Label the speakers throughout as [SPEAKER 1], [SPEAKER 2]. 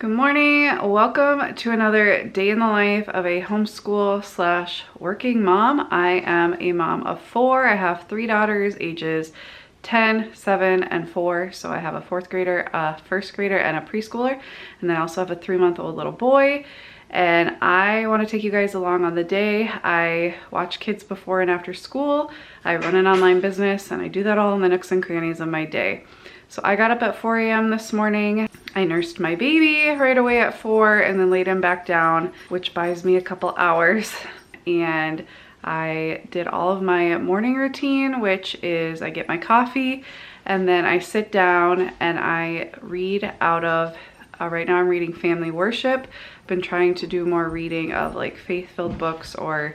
[SPEAKER 1] Good morning. Welcome to another day in the life of a homeschool slash working mom. I am a mom of 4. I have 3 daughters ages 10, 7, and 4. So I have a 4th grader, a 1st grader, and a preschooler. And then I also have a 3-month-old little boy. And I want to take you guys along on the day. I watch kids before and after school. I run an online business, and I do that all in the nooks and crannies of my day. So I got up at 4 a.m. this morning. I nursed my baby right away at 4 and then laid him back down, which buys me a couple hours. And I did all of my morning routine, which is I get my coffee and then I sit down and I read out of, right now I'm reading Family Worship. I've been trying to do more reading of like faith-filled books or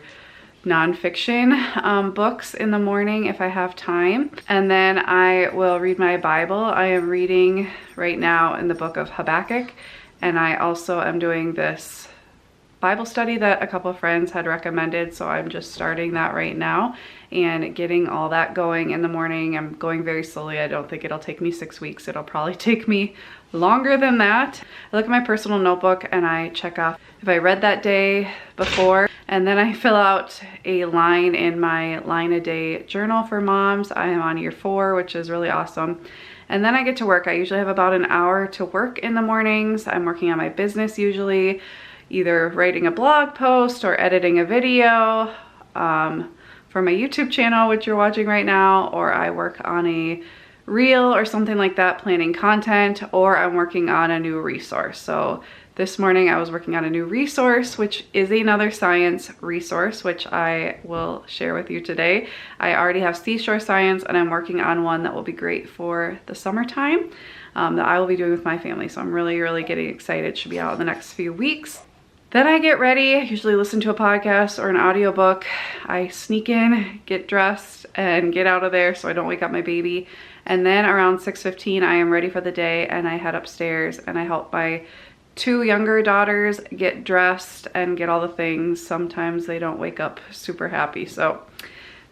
[SPEAKER 1] nonfiction books in the morning if I have time. And then I will read my Bible. I am reading right now in the book of Habakkuk, and I also am doing this Bible study that a couple of friends had recommended, so I'm just starting that right now and getting all that going in the morning. I'm going very slowly. I don't think it'll take me 6 weeks. It'll probably take me longer than that. I look at my personal notebook and I check off if I read that day before, and then I fill out a line in my line a day journal for moms. I am on year 4, which is really awesome. And then I get to work. I usually have about an hour to work in the mornings. I'm working on my business usually, either writing a blog post or editing a video for my YouTube channel, which you're watching right now, or I work on a reel or something like that, planning content, or I'm working on a new resource. So this morning I was working on a new resource, which is another science resource, which I will share with you today. I already have seashore science and I'm working on one that will be great for the summertime that I will be doing with my family. So I'm really getting excited. It should be out in the next few weeks. Then I get ready, usually listen to a podcast or an audiobook. I sneak in, get dressed, and get out of there so I don't wake up my baby. And then around 6:15, I am ready for the day and I head upstairs and I help my 2 younger daughters get dressed and get all the things. Sometimes they don't wake up super happy, so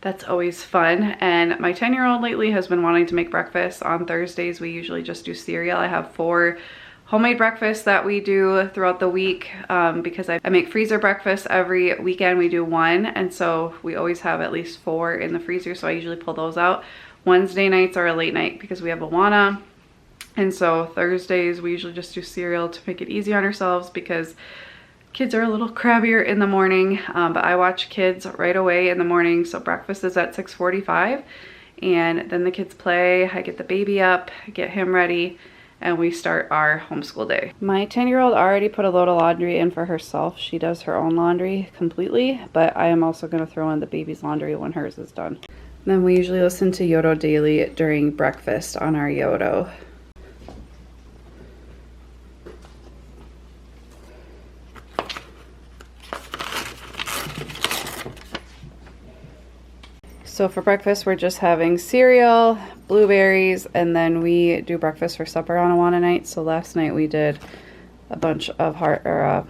[SPEAKER 1] that's always fun. And my 10-year-old lately has been wanting to make breakfast. On Thursdays, we usually just do cereal. I have 4 homemade breakfasts that we do throughout the week because I make freezer breakfasts every weekend. We do 1, and so we always have at least 4 in the freezer, so I usually pull those out. Wednesday nights are a late night because we have Awana, and so Thursdays we usually just do cereal to make it easy on ourselves because kids are a little crabbier in the morning, but I watch kids right away in the morning, so breakfast is at 6:45, and then the kids play. I get the baby up, get him ready, and we start our homeschool day. My 10-year-old already put a load of laundry in for herself. She does her own laundry completely, but I am also going to throw in the baby's laundry when hers is done. Then we usually listen to Yodo Daily during breakfast on our Yodo. So for breakfast, we're just having cereal, blueberries, and then we do breakfast for supper on Awana night. So last night we did a bunch of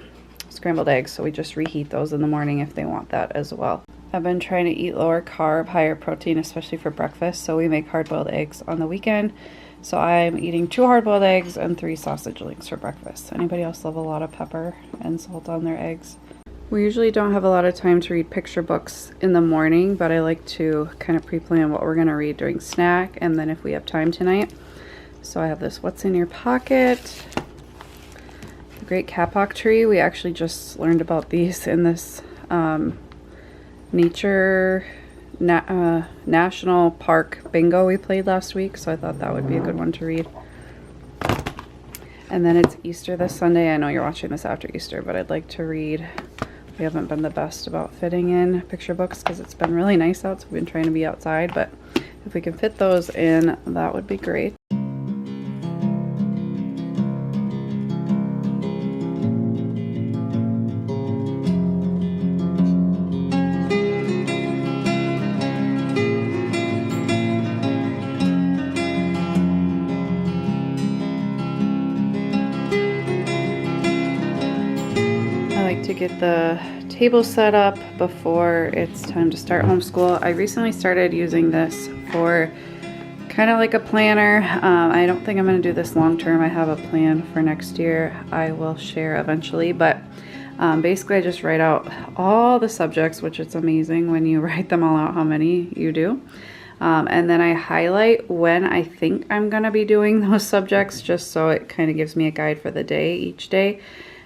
[SPEAKER 1] scrambled eggs, so we just reheat those in the morning if they want that as well. I've been trying to eat lower carb, higher protein, especially for breakfast, so we make hard-boiled eggs on the weekend. So I'm eating 2 hard-boiled eggs and 3 sausage links for breakfast. Anybody else love a lot of pepper and salt on their eggs? We usually don't have a lot of time to read picture books in the morning, but I like to kind of pre-plan what we're going to read during snack and then if we have time tonight. So I have this What's in Your Pocket, the Great Kapok Tree. We actually just learned about these in this National Park bingo we played last week, so I thought that would be a good one to read. And then it's Easter this Sunday. I know you're watching this after Easter, but I'd like to read. We haven't been the best about fitting in picture books because it's been really nice out, so we've been trying to be outside, but if we can fit those in, that would be great. To get the table set up before it's time to start homeschool. I recently started using this for kind of like a planner. I don't think I'm going to do this long term. I have a plan for next year I will share eventually, but basically I just write out all the subjects, which it's amazing when you write them all out how many you do. And then I highlight when I think I'm going to be doing those subjects, just so it kind of gives me a guide for the day each day.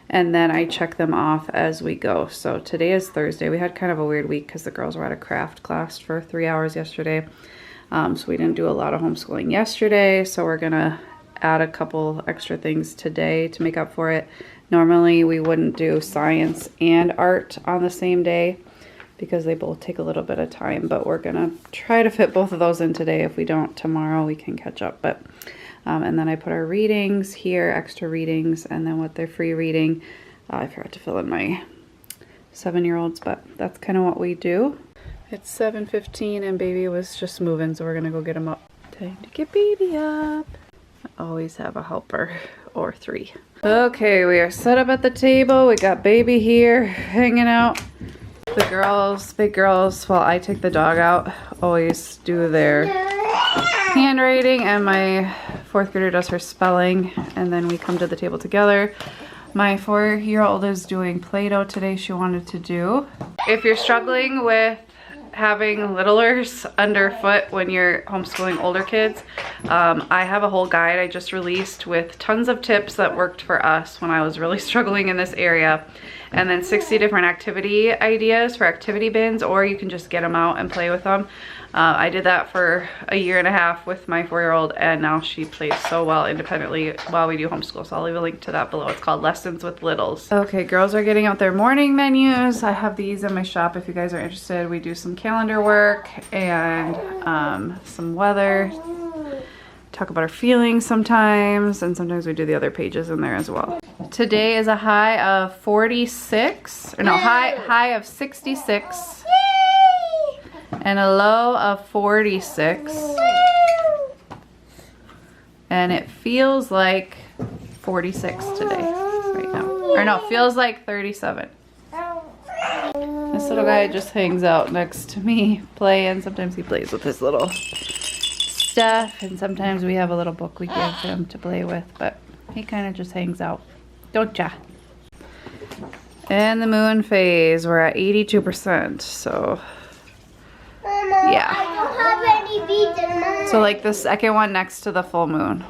[SPEAKER 1] And then I check them off as we go. So today is Thursday. We had kind of a weird week because the girls were at a craft class for 3 hours yesterday. So we didn't do a lot of homeschooling yesterday. So we're going to add a couple extra things today to make up for it. Normally we wouldn't do science and art on the same day because they both take a little bit of time, but we're gonna try to fit both of those in today. If we don't tomorrow, we can catch up. But and then I put our readings here, extra readings, and then what they're free reading. I forgot to fill in my 7-year-olds, but that's kind of what we do. It's 7:15 and baby was just moving, so we're gonna go get him up. Time to get baby up. I always have a helper or 3. Okay, we are set up at the table. We got baby here hanging out. The girls, big girls, while I take the dog out, always do their handwriting, and my 4th grader does her spelling, and then we come to the table together. My 4-year-old is doing Play-Doh today. She wanted to do. If you're struggling with having littlers underfoot when you're homeschooling older kids, I have a whole guide I just released with tons of tips that worked for us when I was really struggling in this area, and then 60 different activity ideas for activity bins, or you can just get them out and play with them. I did that for a 1.5 years with my 4-year-old, and now she plays so well independently while we do homeschool. So I'll leave a link to that below. It's called Lessons with Littles. Okay, girls are getting out their morning menus. I have these in my shop if you guys are interested. We do some calendar work and some weather. Talk about our feelings sometimes, and sometimes we do the other pages in there as well. Today is a high of 46, or no, high of 66. And a low of 46. And it feels like 46 today, right now. Or no, feels like 37. This little guy just hangs out next to me playing. Sometimes he plays with his little stuff, and sometimes we have a little book we give him to play with, but he kind of just hangs out. Don't ya? And the moon phase, we're at 82%, so yeah. I don't have any beads in mine. So like the second one next to the full moon.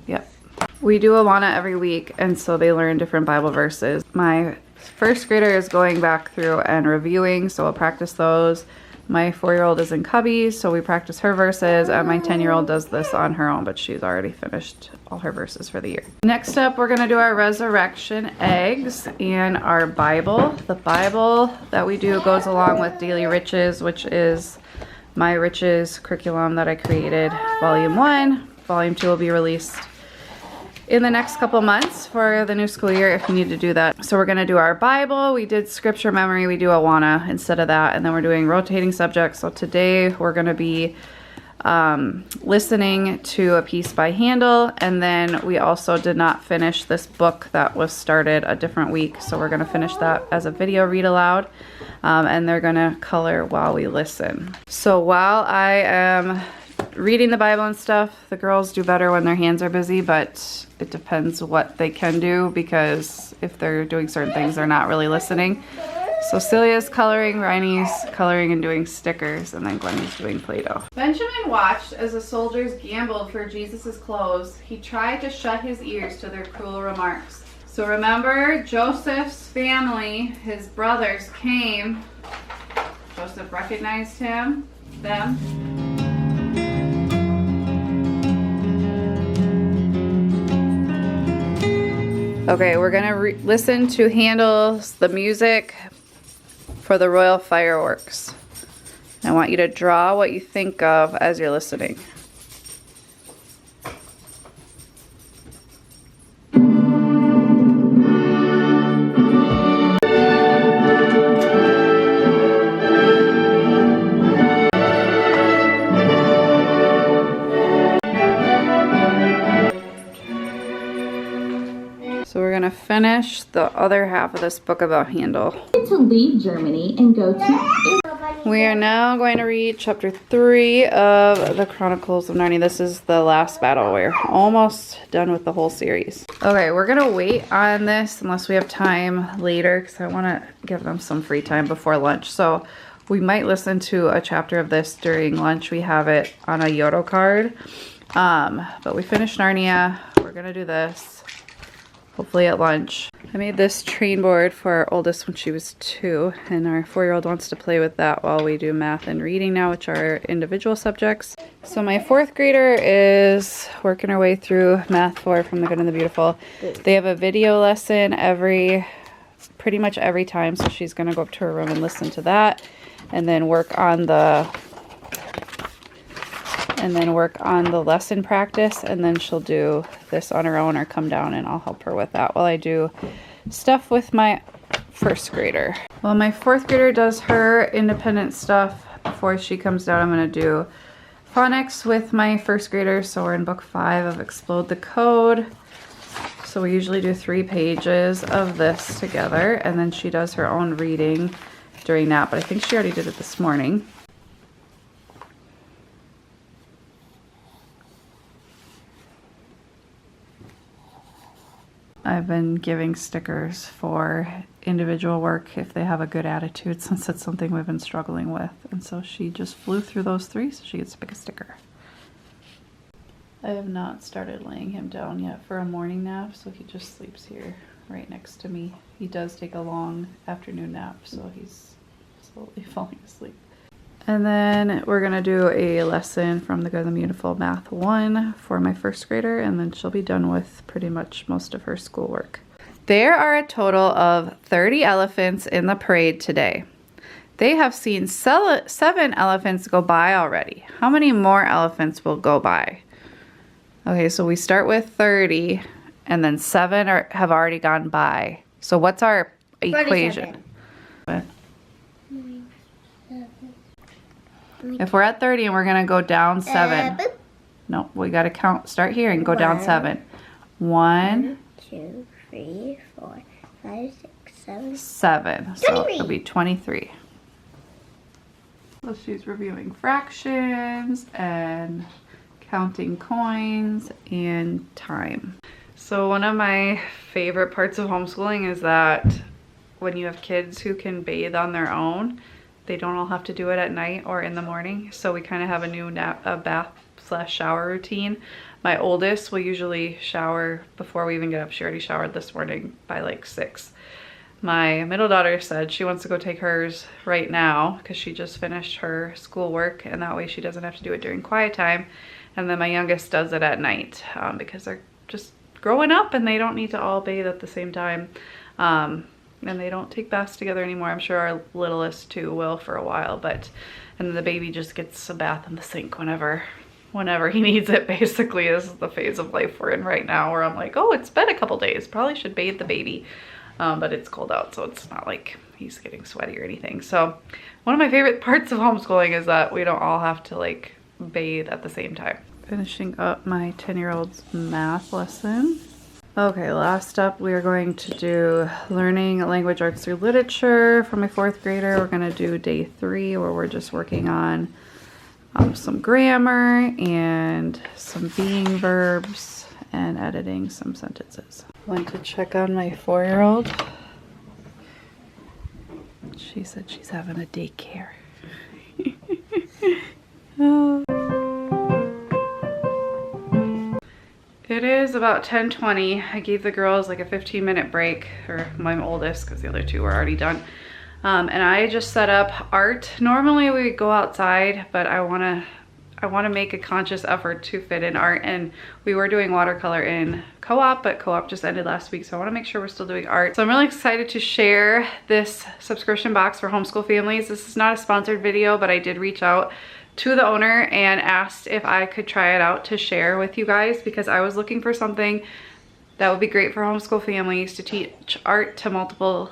[SPEAKER 1] Yep. We do Awana every week, and so they learn different Bible verses. My 1st grader is going back through and reviewing, so we'll practice those. My 4-year-old is in cubbies, so we practice her verses, and my 10-year-old does this on her own, but she's already finished all her verses for the year. Next up, we're gonna do our resurrection eggs and our Bible. The Bible that we do goes along with Daily Riches, which is my Riches curriculum that I created, Volume 1. Volume 2 will be released in the next couple months for the new school year if you need to do that. So we're gonna do our Bible. We did scripture memory. We do Awana instead of that, and then we're doing rotating subjects. So today we're gonna be listening to a piece by Handel, and then we also did not finish this book that was started a different week, so we're gonna finish that as a video read aloud, and they're gonna color while we listen. So while I am reading the Bible and stuff, the girls do better when their hands are busy, but it depends what they can do, because if they're doing certain things, they're not really listening. So Celia's coloring, Rainy's coloring and doing stickers, and then Glenny's doing Play-Doh. Benjamin watched as the soldiers gambled for Jesus' clothes. He tried to shut his ears to their cruel remarks. So remember, Joseph's family, his brothers, came. Joseph recognized them. Okay, we're gonna listen to Handel's The Music for the Royal Fireworks. I want you to draw what you think of as you're listening. So we're gonna finish the other half of this book about Handel.
[SPEAKER 2] To leave Germany and go to
[SPEAKER 1] We are now going to read chapter 3 of the Chronicles of Narnia. This is the last battle. We're almost done with the whole series. Okay, we're gonna wait on this unless we have time later because I want to give them some free time before lunch. So we might listen to a chapter of this during lunch. We have it on a Yodo card. But we finished Narnia. We're gonna do this hopefully at lunch. I made this train board for our oldest when she was 2, and our 4-year-old wants to play with that while we do math and reading now, which are individual subjects. So my 4th grader is working her way through Math 4 from the Good and the Beautiful. They have a video lesson pretty much every time, so she's gonna go up to her room and listen to that, and then work on the lesson practice, and then she'll do this on her own or come down and I'll help her with that while I do stuff with my 1st grader. While my 4th grader does her independent stuff, before she comes down, I'm gonna do phonics with my 1st grader. So we're in book 5 of Explode the Code. So we usually do 3 pages of this together, and then she does her own reading during that, but I think she already did it this morning. I've been giving stickers for individual work if they have a good attitude, since it's something we've been struggling with. And so she just flew through those 3, so she gets to pick a sticker. I have not started laying him down yet for a morning nap, so he just sleeps here right next to me. He does take a long afternoon nap, so he's slowly falling asleep. And then we're gonna do a lesson from the Good and the Beautiful Math 1 for my 1st grader, and then she'll be done with pretty much most of her schoolwork. There are a total of 30 elephants in the parade today. They have seen 7 elephants go by already. How many more elephants will go by? Okay, so we start with 30, and then 7 have already gone by. So what's our equation? If we're at 30 and we're gonna go down 7. No, we gotta count, start here and go down 7. 1,
[SPEAKER 2] 2, 3, 4, 5, 6, 7.
[SPEAKER 1] 7. So it'll be 23. So she's reviewing fractions and counting coins and time. So one of my favorite parts of homeschooling is that when you have kids who can bathe on their own, they don't all have to do it at night or in the morning. So we kind of have a new bath/shower routine. My oldest will usually shower before we even get up. She already showered this morning by like 6. My middle daughter said she wants to go take hers right now because she just finished her schoolwork, and that way she doesn't have to do it during quiet time. And then my youngest does it at night because they're just growing up and they don't need to all bathe at the same time. And they don't take baths together anymore. I'm sure our littlest too will for a while, and then the baby just gets a bath in the sink whenever he needs it. Basically, this is the phase of life we're in right now, where I'm like, oh, it's been a couple days, probably should bathe the baby, but it's cold out, so it's not like he's getting sweaty or anything. So one of my favorite parts of homeschooling is that we don't all have to like bathe at the same time. Finishing up my 10-year-old's math lesson. Okay, last up we are going to do learning language arts through literature for my 4th grader. We're going to do day 3, where we're just working on some grammar and some being verbs and editing some sentences. Went to check on my 4-year-old. She said she's having a daycare. Oh. It is about 10:20. I gave the girls like a 15-minute break, or my oldest, because the other 2 were already done. And I just set up art. Normally we go outside, but I want to make a conscious effort to fit in art. And we were doing watercolor in co-op, but co-op just ended last week, so I want to make sure we're still doing art. So I'm really excited to share this subscription box for homeschool families. This is not a sponsored video, but I did reach out to the owner and asked if I could try it out to share with you guys, because I was looking for something that would be great for homeschool families to teach art to multiple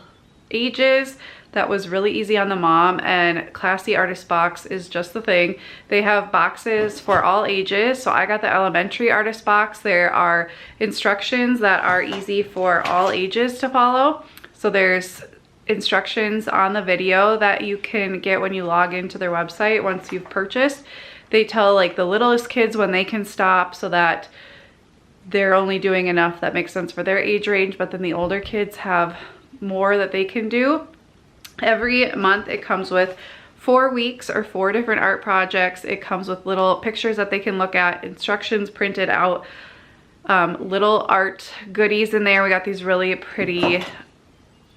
[SPEAKER 1] ages that was really easy on the mom, and Classy Artist Box is just the thing. They have boxes for all ages, so I got the elementary artist box. There are instructions that are easy for all ages to follow. So there's instructions on the video that you can get when you log into their website once you've purchased. They tell like the littlest kids when they can stop so that they're only doing enough that makes sense for their age range, but then the older kids have more that they can do. Every month it comes with 4 weeks or 4 different art projects. It comes with little pictures that they can look at, instructions printed out, little art goodies in there. We got these really pretty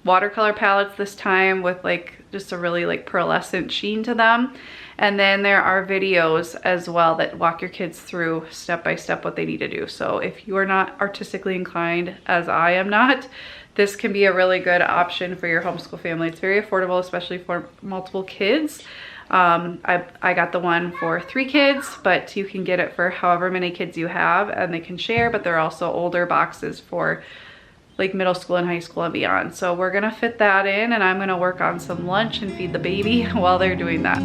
[SPEAKER 1] watercolor palettes this time with like just a really like pearlescent sheen to them. And then there are videos as well that walk your kids through step by step what they need to do. So if you are not artistically inclined, as I am not, this can be a really good option for your homeschool family. It's very affordable, especially for multiple kids. I got the one for 3 kids, but you can get it for however many kids you have and they can share, but there are also older boxes for like middle school and high school and beyond. So we're gonna fit that in and I'm gonna work on some lunch and feed the baby while they're doing that.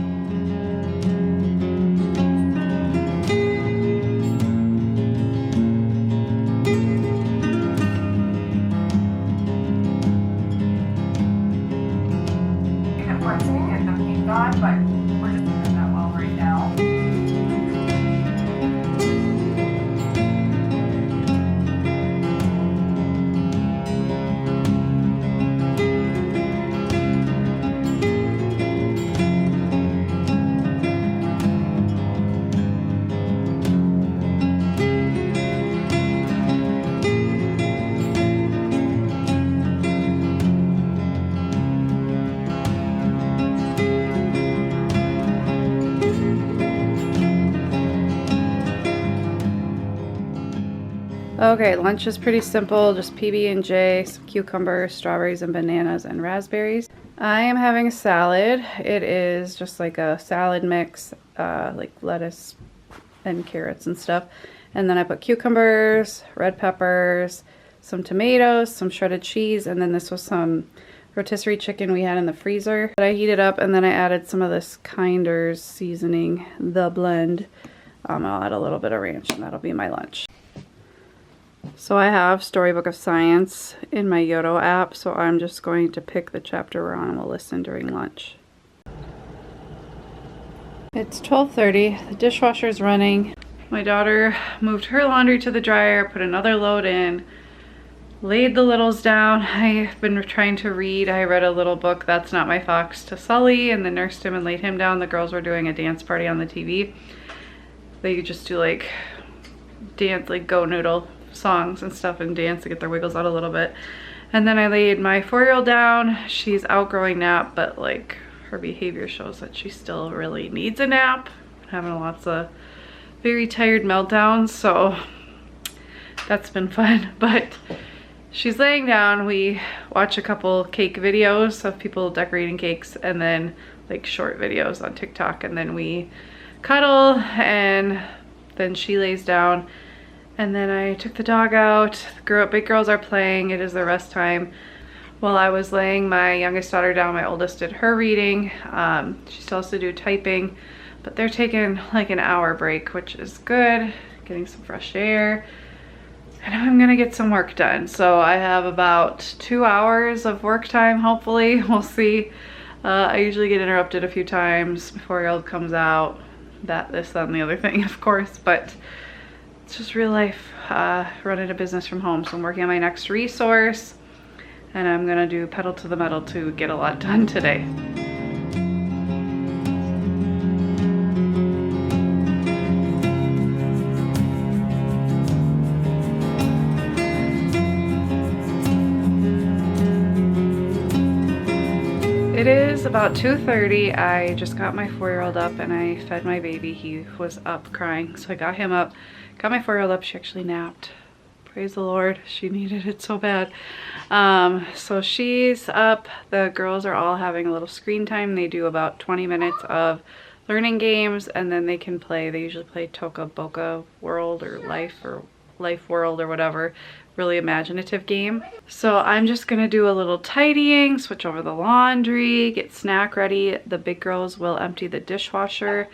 [SPEAKER 1] But we're just doing that well right now. Okay, lunch is pretty simple, just PB&J, some cucumbers, strawberries and bananas and raspberries. I am having a salad. It is just like a salad mix, like lettuce and carrots and stuff. And then I put cucumbers, red peppers, some tomatoes, some shredded cheese, and then this was some rotisserie chicken we had in the freezer. But I heated up and then I added some of this Kinder's seasoning, the blend. I'll add a little bit of ranch and that'll be my lunch. So I have Storybook of Science in my Yodo app, so I'm just going to pick the chapter we're on and we'll listen during lunch. It's 12:30, the dishwasher's running. My daughter moved her laundry to the dryer, put another load in, laid the littles down. I've been trying to read. I read a little book, That's Not My Fox, to Sully, and then nursed him and laid him down. The girls were doing a dance party on the TV. They just do like dance, like Go Noodle songs and stuff and dance to get their wiggles out a little bit. And then I laid my 4-year-old down. She's outgrowing nap, but like her behavior shows that she still really needs a nap. Having lots of very tired meltdowns, so that's been fun. But she's laying down. We watch a couple cake videos of people decorating cakes and then like short videos on TikTok, and then we cuddle and then she lays down. And then I took the dog out. The big girls are playing. It is their rest time. While I was laying my youngest daughter down, my oldest did her reading. She still has to do typing, but they're taking like an hour break, which is good. Getting some fresh air. And I'm gonna get some work done. So I have about 2 hours of work time, hopefully. We'll see. I usually get interrupted a few times. My 4-year-old comes out. This, that, and the other thing, of course, but it's just real life, running a business from home. So I'm working on my next resource and I'm gonna do pedal to the metal to get a lot done today. It is about 2:30. I just got my 4-year-old up and I fed my baby. He was up crying, so I got him up. Got my 4-year-old up. She actually napped. Praise the Lord. She needed it so bad. So she's up. The girls are all having a little screen time. They do about 20 minutes of learning games and then they can play. They usually play Toca Boca World or Life World or whatever. Really imaginative game. So I'm just gonna do a little tidying, switch over the laundry, get snack ready. The big girls will empty the dishwasher.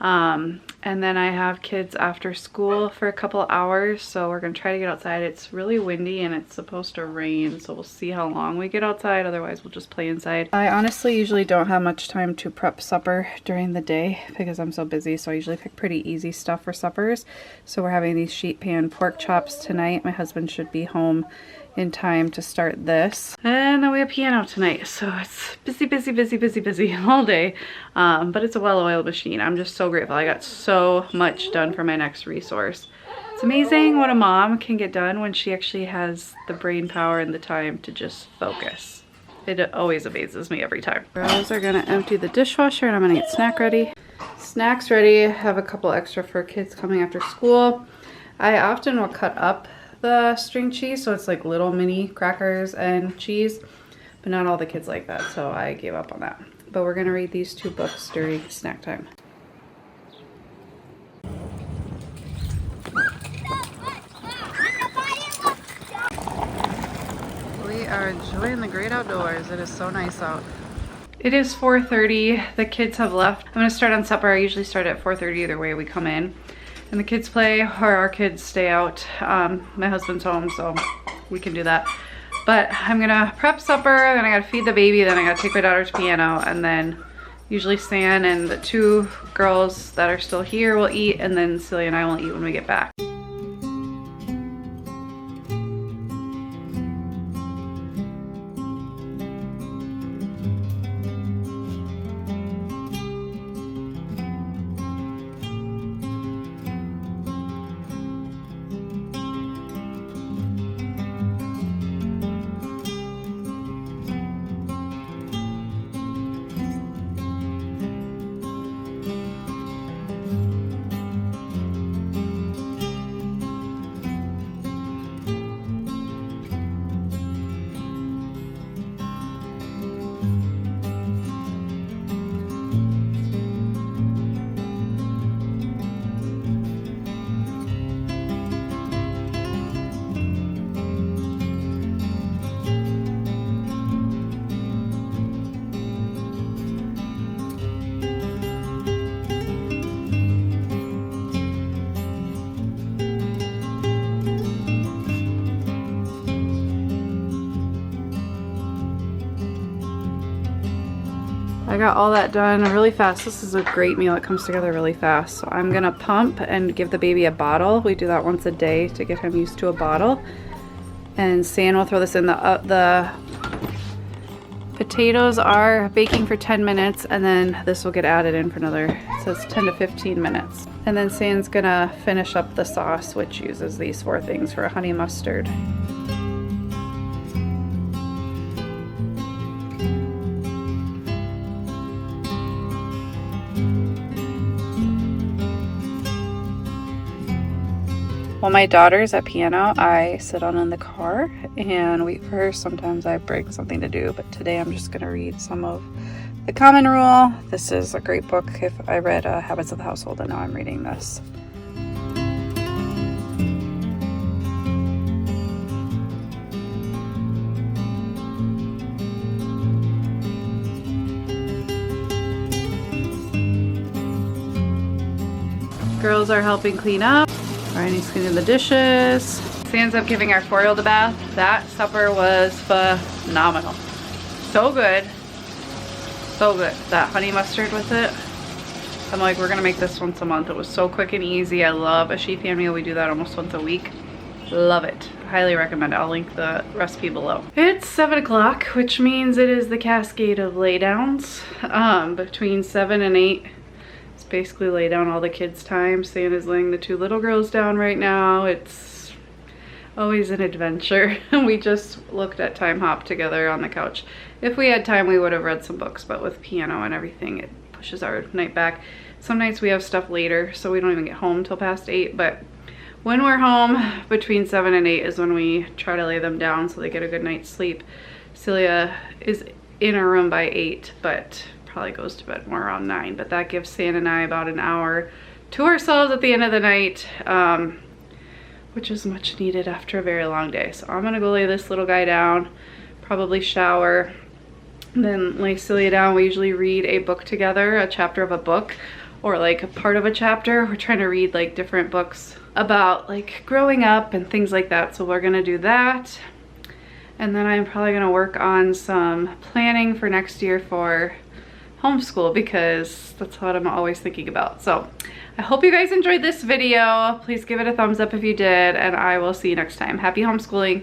[SPEAKER 1] And then I have kids after school for a couple hours, so we're gonna try to get outside. It's really windy and it's supposed to rain, so we'll see how long we get outside. Otherwise we'll just play inside. I honestly usually don't have much time to prep supper during the day because I'm so busy, so I usually pick pretty easy stuff for suppers. So we're having these sheet pan pork chops tonight. My husband should be home in time to start this. And then we have piano tonight, so it's busy all day. But it's a well-oiled machine. I'm just so grateful. I got so much done for my next resource. It's amazing what a mom can get done when she actually has the brain power and the time to just focus. It always amazes me every time. Girls are gonna empty the dishwasher and I'm gonna get snack ready. Snacks ready. I have a couple extra for kids coming after school. I often will cut up the string cheese, so it's like little mini crackers and cheese, but not all the kids like that, so I gave up on that. But we're gonna read these 2 books during snack time. We are enjoying the great outdoors. It is so nice out. It is 4:30. The kids have left. I'm gonna start on supper. I usually start at 4:30 either way we come in. And the kids play, or our kids stay out. My husband's home, so we can do that. But I'm gonna prep supper, then I gotta feed the baby, then I gotta take my daughter to piano, and then usually Stan and the 2 girls that are still here will eat, and then Celia and I will eat when we get back. I got all that done really fast. This is a great meal. It comes together really fast. So I'm gonna pump and give the baby a bottle. We do that once a day to get him used to a bottle. And San will throw this in. The potatoes are baking for 10 minutes, and then this will get added in for another, it says 10 to 15 minutes. And then San's gonna finish up the sauce, which uses these 4 things for a honey mustard. While my daughter's at piano, I sit on in the car and wait for her. Sometimes I bring something to do, but today I'm just going to read some of The Common Rule. This is a great book. If I read Habits of the Household, and now I'm reading this. Girls are helping clean up. Ryan's cleaning the dishes. San's up giving our 4-year-old a bath. That supper was phenomenal. So good. So good. That honey mustard with it. I'm like, we're gonna make this once a month. It was so quick and easy. I love a sheet pan meal. We do that almost once a week. Love it. Highly recommend it. I'll link the recipe below. It's 7 o'clock, which means it is the cascade of laydowns. Between 7 and 8. Basically lay down all the kids' time. San is laying the 2 little girls down right now. It's always an adventure. We just looked at Time Hop together on the couch. If we had time, we would have read some books, but with piano and everything, it pushes our night back. Some nights we have stuff later, so we don't even get home till past 8, but when we're home between 7 and 8 is when we try to lay them down so they get a good night's sleep. Celia is in her room by 8, but probably goes to bed more around 9, but that gives San and I about an hour to ourselves at the end of the night, which is much needed after a very long day. So I'm gonna go lay this little guy down, probably shower, then lay Celia down. We usually read a book together, a chapter of a book, or like a part of a chapter. We're trying to read like different books about like growing up and things like that. So we're gonna do that. And then I'm probably gonna work on some planning for next year for homeschool, because that's what I'm always thinking about. So I hope you guys enjoyed this video. Please give it a thumbs up if you did, and I will see you next time. Happy homeschooling.